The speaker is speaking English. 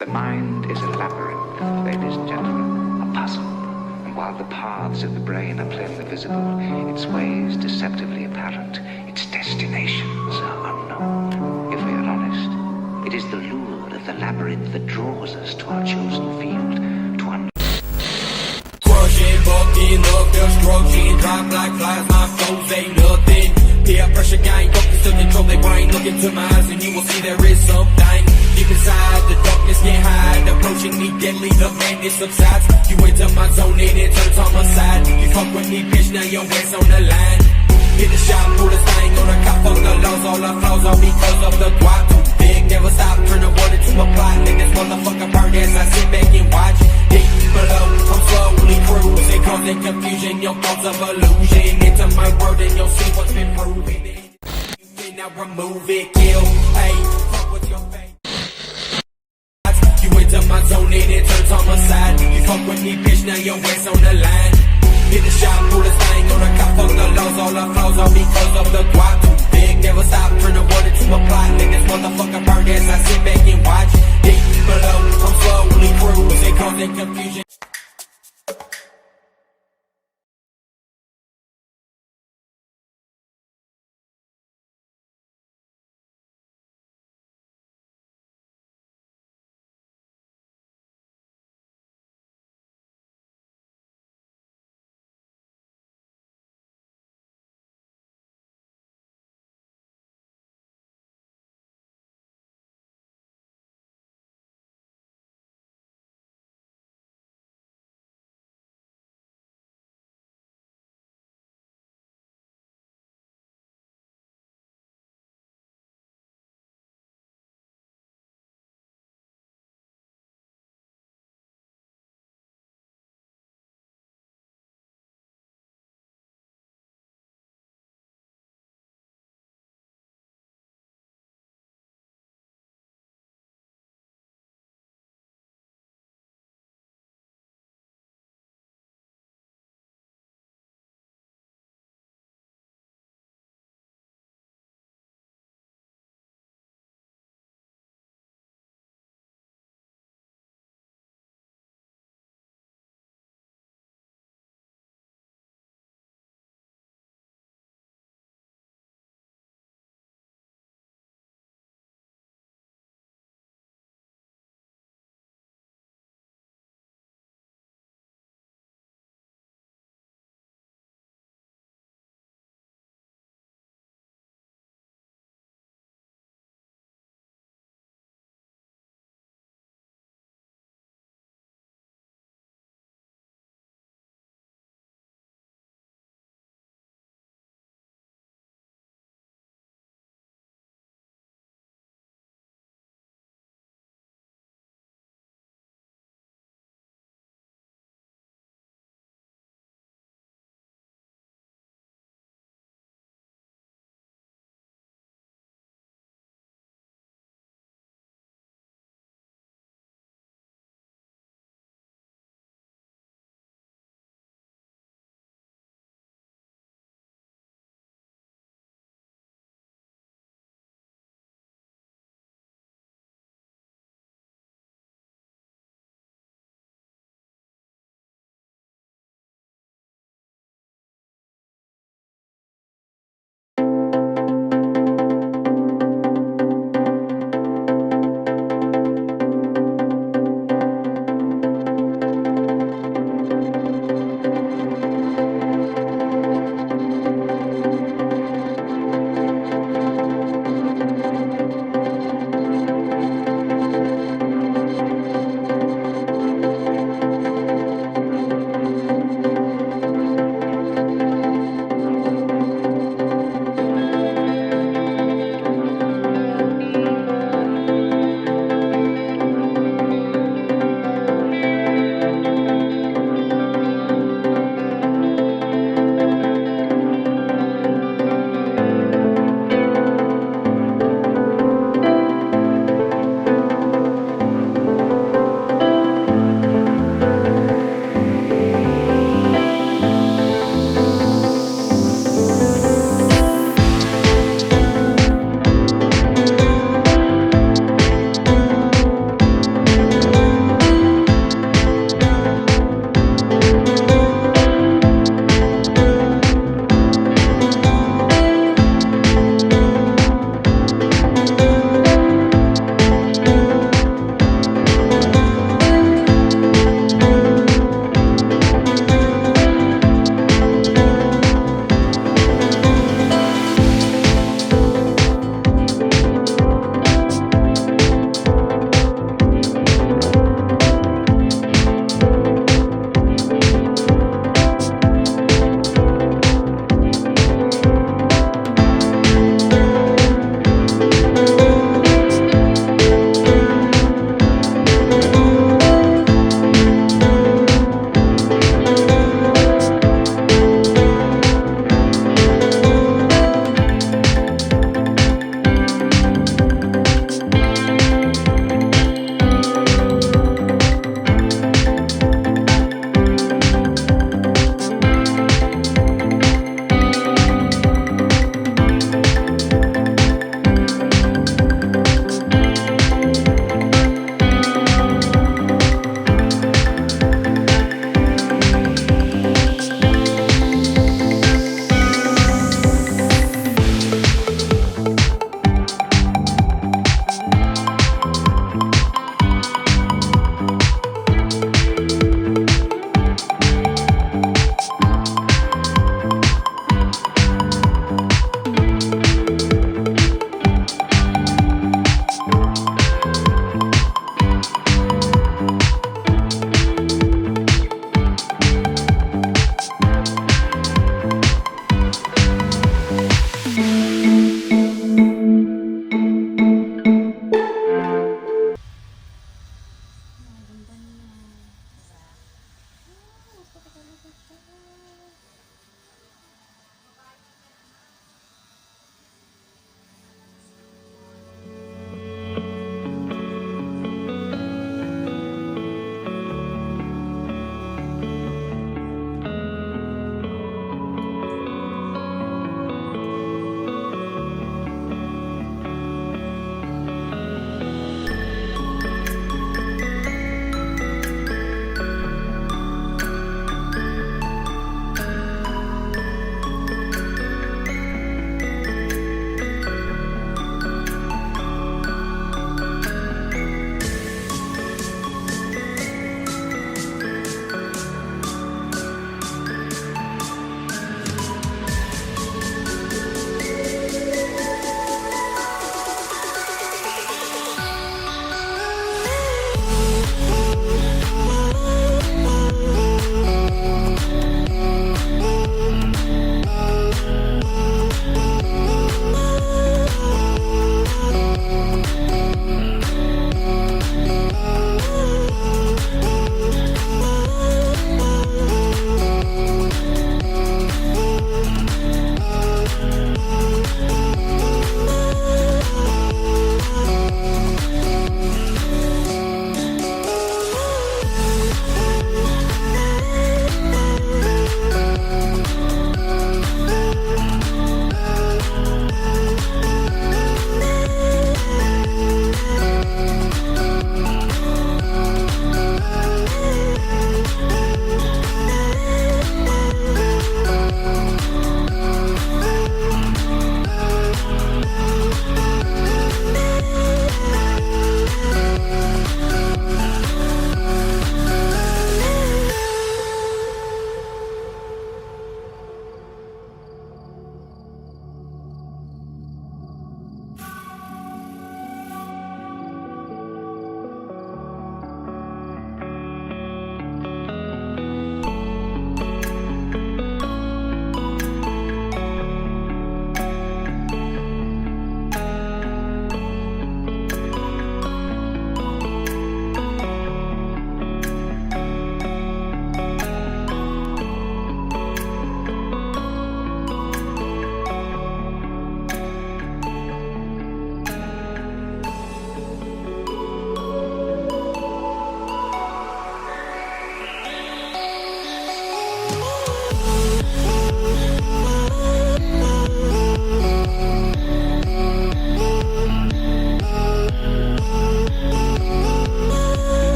The mind is a labyrinth, ladies and gentlemen, a puzzle. And while the paths of the brain are plainly visible, its ways deceptively apparent, its destinations are unknown. If we are honest, it is the lure of the labyrinth that draws us to our chosen field, to crushing, bucking up, they're struggling, drop like flies, my foes ain't nothing. Peer pressure gang, focus to control their brain. Look into my eyes and you will see there is something deep inside. The darkness can't hide, approaching me deadly, the madness subsides. You enter my zone and it turns on my side. You fuck with me, bitch, now your ass on the line. Hit the shot, pull the thing on the cop, fuck the laws, all the flaws all because of the guap. Too big, never stop, turn the water to a plot. Let this motherfucker burn as I sit back and watch. Deep below, I'm slowly cruising, causing confusion, your thoughts of illusion. Into my word and you'll see what's been proven. You cannot remove it, kill, hey, fuck with your face. You enter my zone and it turns on my side. You fuck with me, bitch, now your ass on the line. Hit the shot, pull the thing on the cop, fuck the laws, all the flaws, all because of the guap. Too big, never stop, turn the water to a plot. Let this motherfucker burn as I sit back and watch.